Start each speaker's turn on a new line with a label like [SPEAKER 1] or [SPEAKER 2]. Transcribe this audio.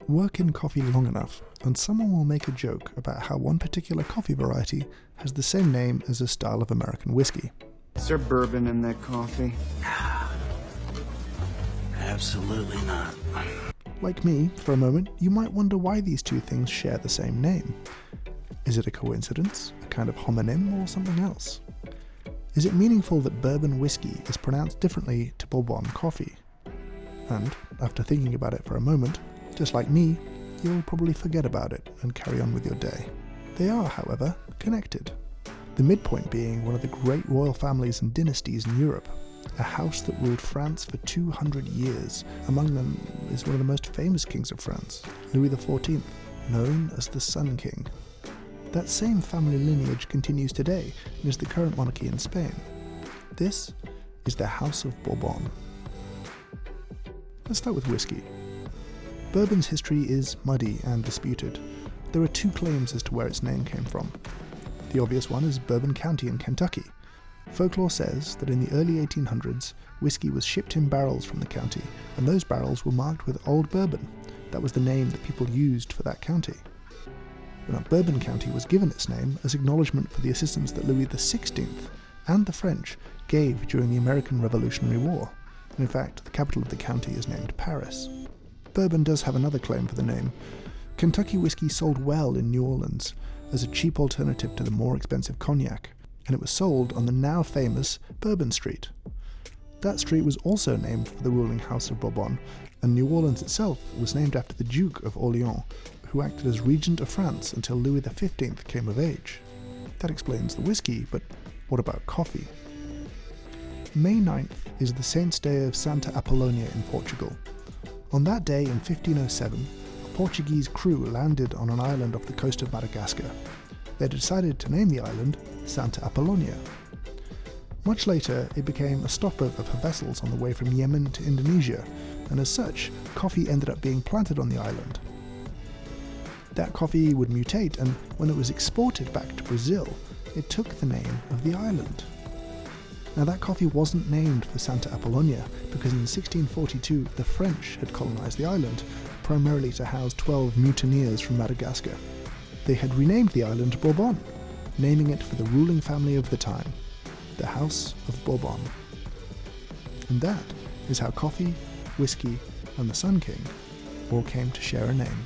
[SPEAKER 1] Work in coffee long enough, and someone will make a joke about how one particular coffee variety has the same name as a style of American whiskey.
[SPEAKER 2] Is there bourbon in that coffee?
[SPEAKER 3] Absolutely not.
[SPEAKER 1] Like me, for a moment, you might wonder why these two things share the same name. Is it a coincidence, a kind of homonym, or something else? Is it meaningful that bourbon whiskey is pronounced differently to Bourbon coffee? And, after thinking about it for a moment, just like me, you'll probably forget about it and carry on with your day. They are, however, connected. The midpoint being one of the great royal families and dynasties in Europe, a house that ruled France for 200 years. Among them is one of the most famous kings of France, Louis XIV, known as the Sun King. That same family lineage continues today and is the current monarchy in Spain. This is the House of Bourbon. Let's start with whiskey. Bourbon's history is muddy and disputed. There are two claims as to where its name came from. The obvious one is Bourbon County in Kentucky. Folklore says that in the early 1800s, whiskey was shipped in barrels from the county, and those barrels were marked with Old Bourbon. That was the name that people used for that county. But now Bourbon County was given its name as acknowledgement for the assistance that Louis XVI and the French gave during the American Revolutionary War. And in fact, the capital of the county is named Paris. Bourbon does have another claim for the name. Kentucky whiskey sold well in New Orleans as a cheap alternative to the more expensive cognac, and it was sold on the now famous Bourbon Street. That street was also named for the ruling House of Bourbon, and New Orleans itself was named after the Duke of Orleans, who acted as regent of France until Louis XV came of age. That explains the whiskey, but what about coffee? May 9th is the Saint's Day of Santa Apollonia in Portugal. On that day in 1507, a Portuguese crew landed on an island off the coast of Madagascar. They decided to name the island Santa Apollonia. Much later, it became a stopover for vessels on the way from Yemen to Indonesia, and as such, coffee ended up being planted on the island. That coffee would mutate, and when it was exported back to Brazil, it took the name of the island. Now that coffee wasn't named for Santa Apollonia, because in 1642 the French had colonized the island, primarily to house 12 mutineers from Madagascar. They had renamed the island Bourbon, naming it for the ruling family of the time, the House of Bourbon. And that is how coffee, whiskey, and the Sun King all came to share a name.